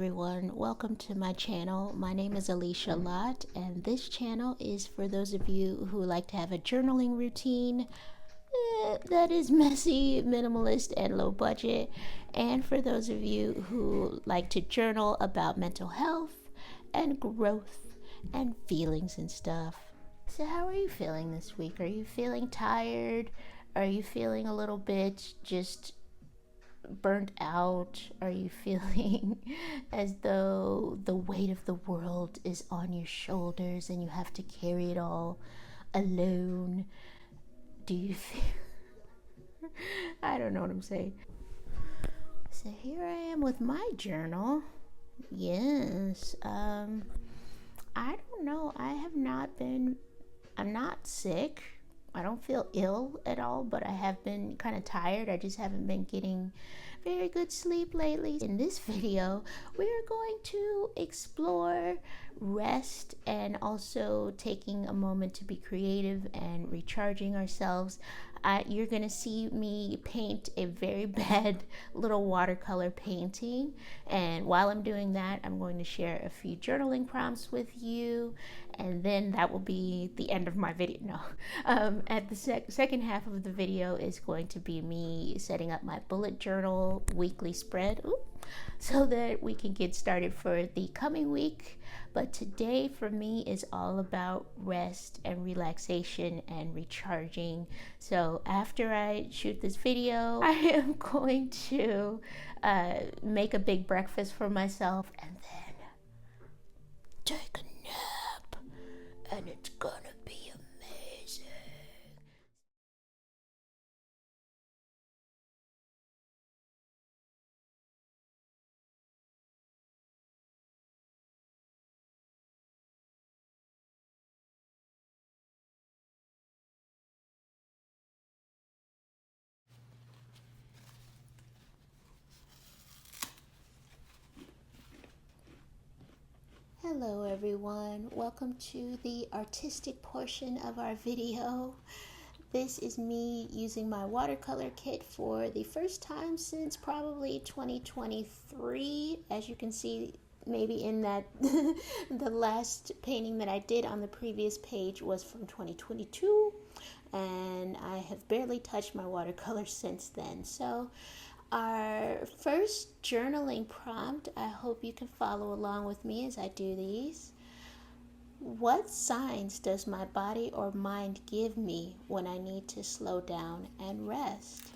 everyone, welcome to my channel. My name is Alecia Lott, and this channel is for those of you who like to have a journaling routine that is messy, minimalist, and low budget, and for those of you who like to journal about mental health and growth and feelings and stuff. So how are you feeling this week? Are you feeling tired? Are you feeling a little bit just burnt out? Are you feeling as though the weight of the world is on your shoulders and you have to carry it all alone? Do you feel I don't know what I'm saying. So here I am with my journal. Yes. I don't know. I'm not sick. I don't feel ill at all, but I have been kind of tired. I just haven't been getting very good sleep lately. In this video, we are going to explore rest and also taking a moment to be creative and recharging ourselves. You're gonna see me paint a very bad little watercolor painting, and while I'm doing that, I'm going to share a few journaling prompts with you, and then that will be the end of my video. No, at the second half of the video is going to be me setting up my bullet journal weekly spread. So that we can get started for the coming week. But today for me is all about rest and relaxation and recharging. So after I shoot this video, I am going to make a big breakfast for myself and then take a nap, and it's gonna be amazing. Hello everyone, welcome to the artistic portion of our video. This is me using my watercolor kit for the first time since probably 2023. As you can see, maybe in that the last painting that I did on the previous page was from 2022, and I have barely touched my watercolor since then. So our first journaling prompt, I hope you can follow along with me as I do these. What signs does my body or mind give me when I need to slow down and rest?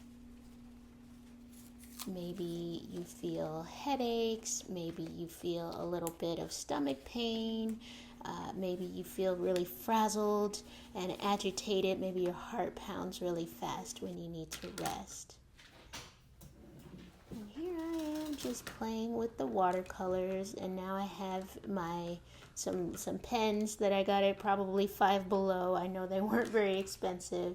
Maybe you feel headaches, maybe you feel a little bit of stomach pain, maybe you feel really frazzled and agitated, maybe your heart pounds really fast when you need to rest. And here I am just playing with the watercolors, and now I have my some pens that I got at probably Five Below. I know they weren't very expensive,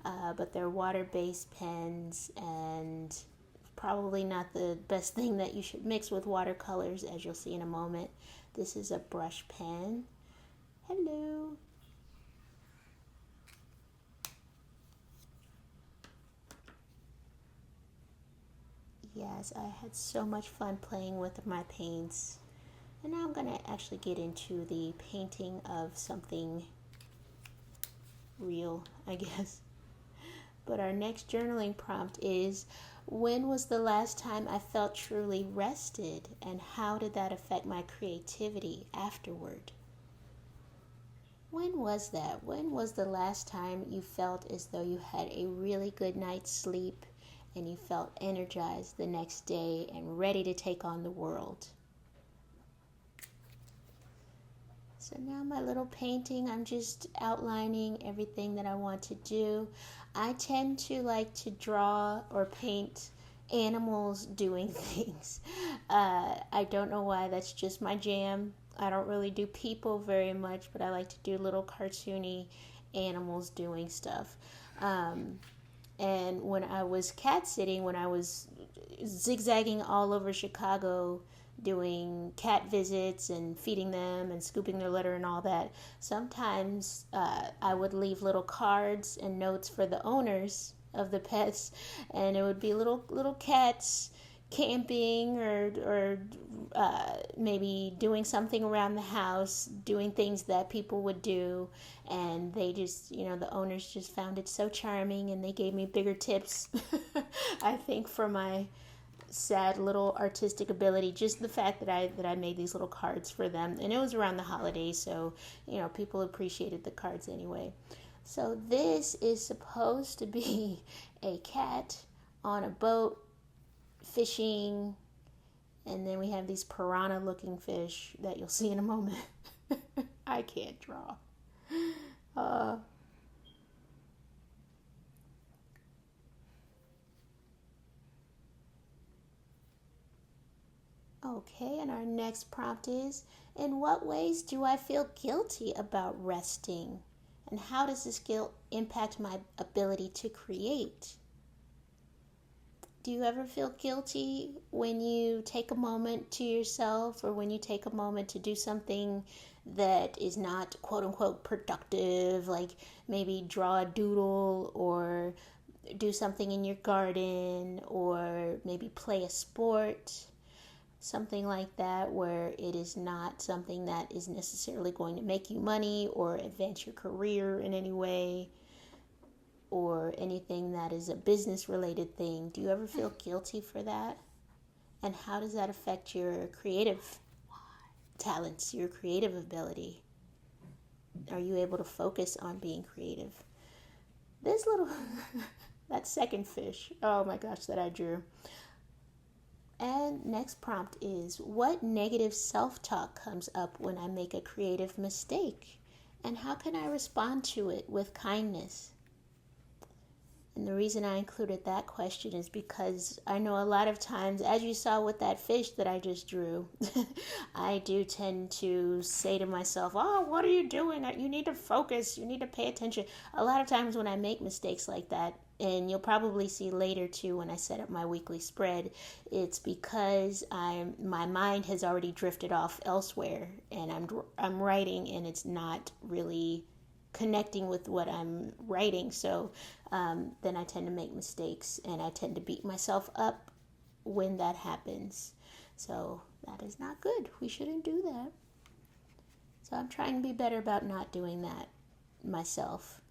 but they're water-based pens, and probably not the best thing that you should mix with watercolors, as you'll see in a moment. This is a brush pen. Hello. Yes, I had so much fun playing with my paints. And now I'm going to actually get into the painting of something real, I guess. But our next journaling prompt is, when was the last time I felt truly rested, and how did that affect my creativity afterward? When was that? When was the last time you felt as though you had a really good night's sleep and you felt energized the next day and ready to take on the world? So now my little painting, I'm just outlining everything that I want to do. I tend to like to draw or paint animals doing things. I don't know why, that's just my jam. I don't really do people very much, but I like to do little cartoony animals doing stuff. And when I was cat sitting, when I was zigzagging all over Chicago doing cat visits and feeding them and scooping their litter and all that, sometimes I would leave little cards and notes for the owners of the pets, and it would be little cats camping or maybe doing something around the house, doing things that people would do, and they just, the owners just found it so charming, and they gave me bigger tips. I think for my sad little artistic ability, just the fact that I made these little cards for them, and it was around the holidays, so people appreciated the cards anyway. So this is supposed to be a cat on a boat fishing, and then we have these piranha looking fish that you'll see in a moment. I can't draw. uh, okay, and our next prompt is, in what ways do I feel guilty about resting, and how does this guilt impact my ability to create? Do you ever feel guilty when you take a moment to yourself, or when you take a moment to do something that is not quote unquote productive, like maybe draw a doodle or do something in your garden or maybe play a sport, something like that, where it is not something that is necessarily going to make you money or advance your career in any way, or anything that is a business related thing? Do you ever feel guilty for that? And how does that affect your creative talents, your creative ability? Are you able to focus on being creative? This little, that second fish, oh my gosh, that I drew. And next prompt is, what negative self-talk comes up when I make a creative mistake? And how can I respond to it with kindness? And the reason I included that question is because I know a lot of times, as you saw with that fish that I just drew, I do tend to say to myself, oh, what are you doing? You need to focus. You need to pay attention. A lot of times when I make mistakes like that, and you'll probably see later too when I set up my weekly spread, it's because my mind has already drifted off elsewhere, and I'm writing, and it's not really connecting with what I'm writing. So then I tend to make mistakes, and I tend to beat myself up when that happens. So that is not good. We shouldn't do that. So I'm trying to be better about not doing that myself.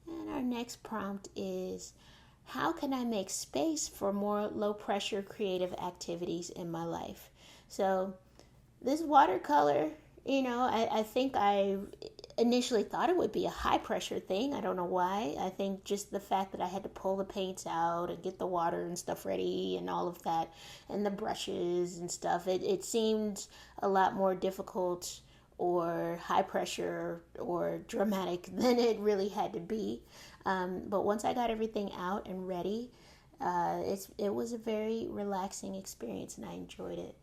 And our next prompt is, how can I make space for more low pressure creative activities in my life? So this watercolor, I think I initially thought it would be a high pressure thing. I don't know why. I think just the fact that I had to pull the paints out and get the water and stuff ready and all of that, and the brushes and stuff, it seemed a lot more difficult or high pressure or dramatic than it really had to be. But once I got everything out and ready, it was a very relaxing experience, and I enjoyed it.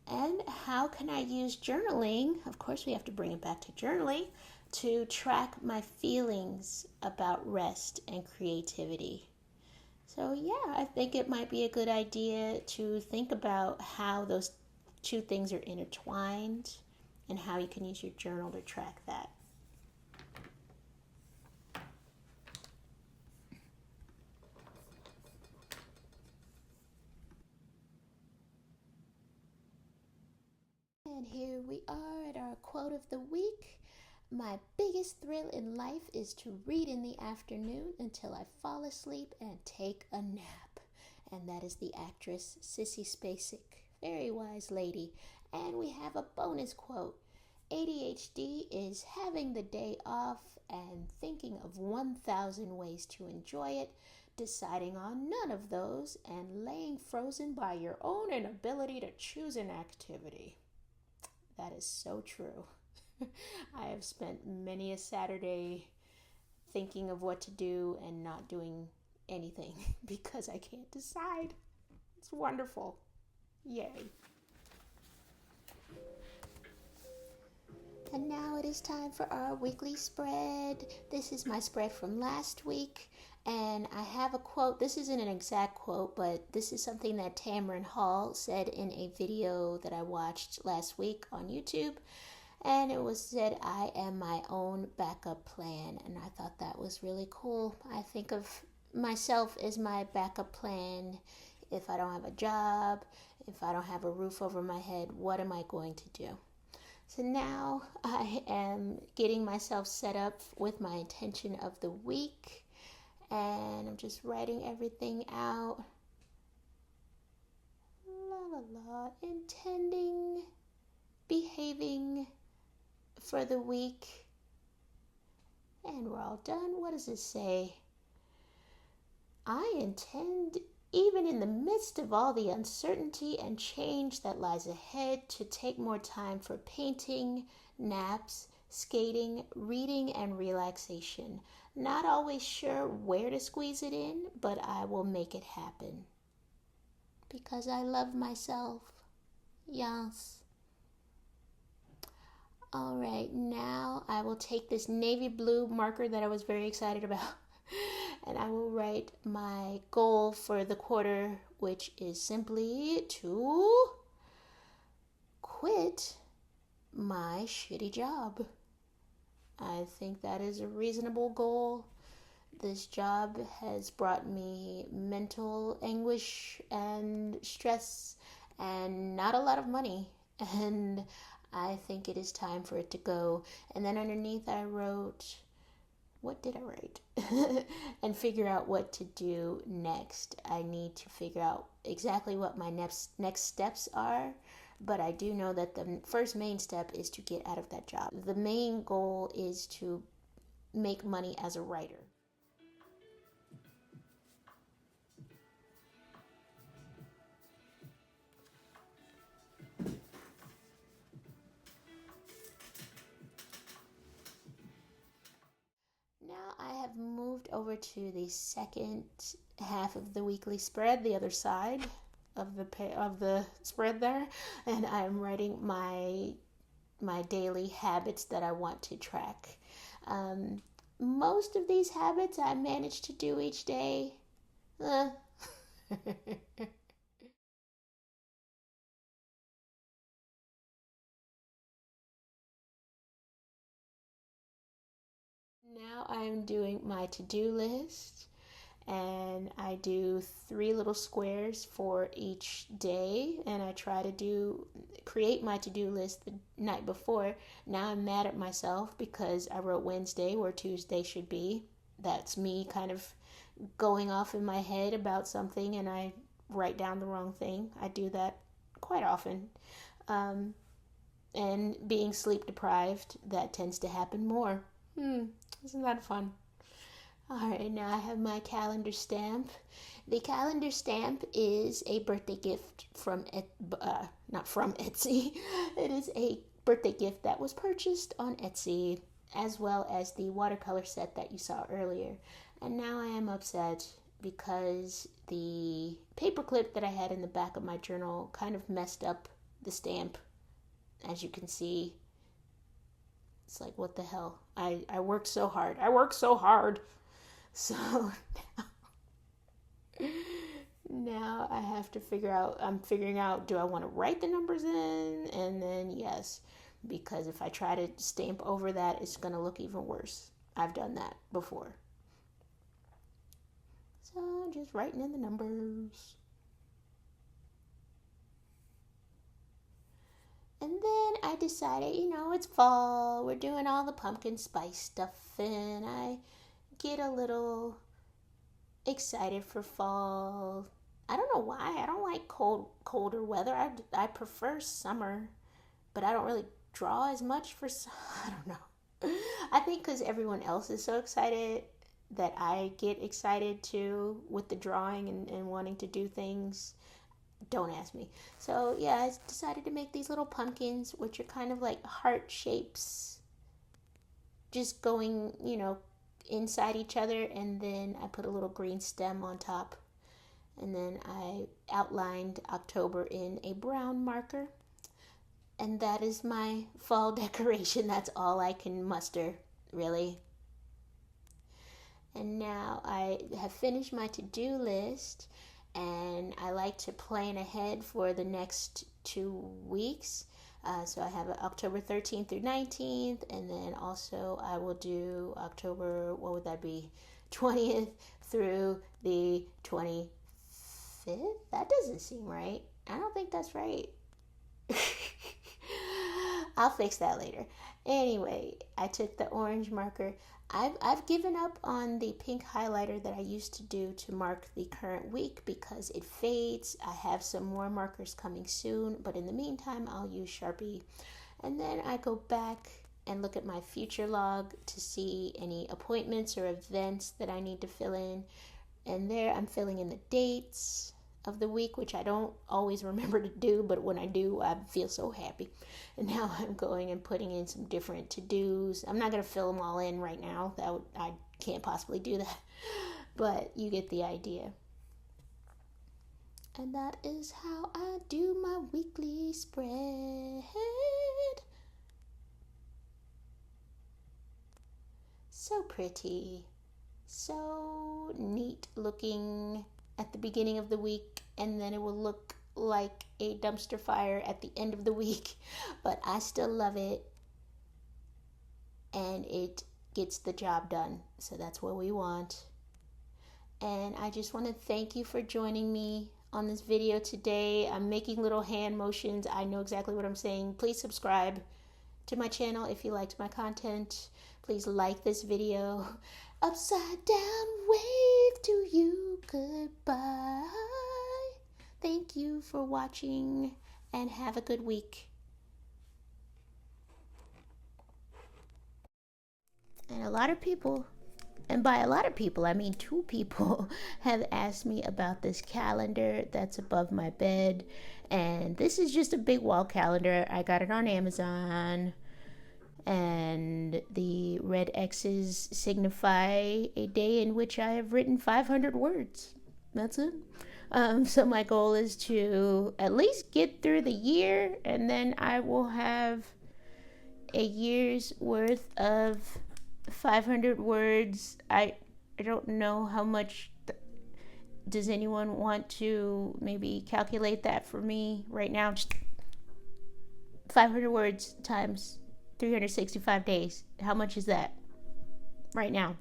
And how can I use journaling? Of course, we have to bring it back to journaling to track my feelings about rest and creativity. So, yeah, I think it might be a good idea to think about how those two things are intertwined and how you can use your journal to track that. And here we are at our quote of the week. My biggest thrill in life is to read in the afternoon until I fall asleep and take a nap. And that is the actress Sissy Spacek. Very wise lady. And we have a bonus quote. ADHD is having the day off and thinking of 1,000 ways to enjoy it, deciding on none of those, and laying frozen by your own inability to choose an activity. That is so true. I have spent many a Saturday thinking of what to do and not doing anything because I can't decide. It's wonderful. Yay. And now it is time for our weekly spread. This is my spread from last week. And I have a quote. This isn't an exact quote, but this is something that Tamron said in a video that I watched last week on YouTube. And it was said, I am my own backup plan. And I thought that was really cool. I think of myself as my backup plan. If I don't have a job, if I don't have a roof over my head, what am I going to do? So now I am getting myself set up with my intention of the week. And I'm just writing everything out. La la la. Intending, behaving for the week. And we're all done. What does it say? I intend, even in the midst of all the uncertainty and change that lies ahead, to take more time for painting, naps, skating, reading, and relaxation. Not always sure where to squeeze it in, but I will make it happen. Because I love myself. Yes. All right, now I will take this navy blue marker that I was very excited about, and I will write my goal for the quarter, which is simply to quit my shitty job. I think that is a reasonable goal. This job has brought me mental anguish and stress and not a lot of money. And I think it is time for it to go. And then underneath I wrote, what did I write? And figure out what to do next. I need to figure out exactly what my next steps are. But I do know that the first main step is to get out of that job. The main goal is to make money as a writer. Now I have moved over to the second half of the weekly spread, the other side of the spread there, and I'm writing my daily habits that I want to track. Most of these habits I manage to do each day. Now I'm doing my to-do list, and I do 3 little squares for each day, and I try to create my to-do list the night before. Now I'm mad at myself because I wrote Wednesday where Tuesday should be. That's me kind of going off in my head about something, and I write down the wrong thing. I do that quite often. And being sleep deprived, that tends to happen more. Isn't that fun? Alright, now I have my calendar stamp. The calendar stamp is a birthday gift from, not from Etsy. It is a birthday gift that was purchased on Etsy, as well as the watercolor set that you saw earlier. And now I am upset because the paperclip that I had in the back of my journal kind of messed up the stamp. As you can see, it's like, what the hell? I worked so hard. So now I have to I'm figuring out, do I want to write the numbers in? And then yes, because if I try to stamp over that, it's going to look even worse. I've done that before. So just writing in the numbers. And then I decided, it's fall. We're doing all the pumpkin spice stuff, and I get a little excited for fall. I don't know why. I don't like colder weather. I prefer summer, but I don't really draw as much for I don't know. I think because everyone else is so excited that I get excited too with the drawing and wanting to do things. Don't ask me. So yeah, I decided to make these little pumpkins, which are kind of like heart shapes, just going, inside each other. And then I put a little green stem on top. And then I outlined October in a brown marker. And that is my fall decoration. That's all I can muster, really. And now I have finished my to-do list. And I like to plan ahead for the next 2 weeks. So I have October 13th through 19th, and then also I will do October, what would that be, 20th through the 25th? That doesn't seem right. I don't think that's right. I'll fix that later. Anyway, I took the orange marker. I've given up on the pink highlighter that I used to do to mark the current week because it fades. I have some more markers coming soon, but in the meantime, I'll use Sharpie. And then I go back and look at my future log to see any appointments or events that I need to fill in. And there I'm filling in the dates of the week, which I don't always remember to do, but when I do, I feel so happy. And now I'm going and putting in some different to-dos. I'm not going to fill them all in right now. I can't possibly do that, but you get the idea. And that is how I do my weekly spread. So pretty, so neat looking at the beginning of the week, and then it will look like a dumpster fire at the end of the week, but I still love it and it gets the job done. So that's what we want. And I just want to thank you for joining me on this video today. I'm making little hand motions. I know exactly what I'm saying. Please subscribe to my channel if you liked my content. Please like this video. Upside down wave to you goodbye. Thank you for watching and have a good week. And a lot of people, and by a lot of people, I mean 2 people, have asked me about this calendar that's above my bed. And this is just a big wall calendar. I got it on Amazon. And the red X's signify a day in which I have written 500 words. That's it. So my goal is to at least get through the year, and then I will have a year's worth of 500 words. I don't know how much. Does anyone want to maybe calculate that for me right now? Just 500 words times 365 days. How much is that right now?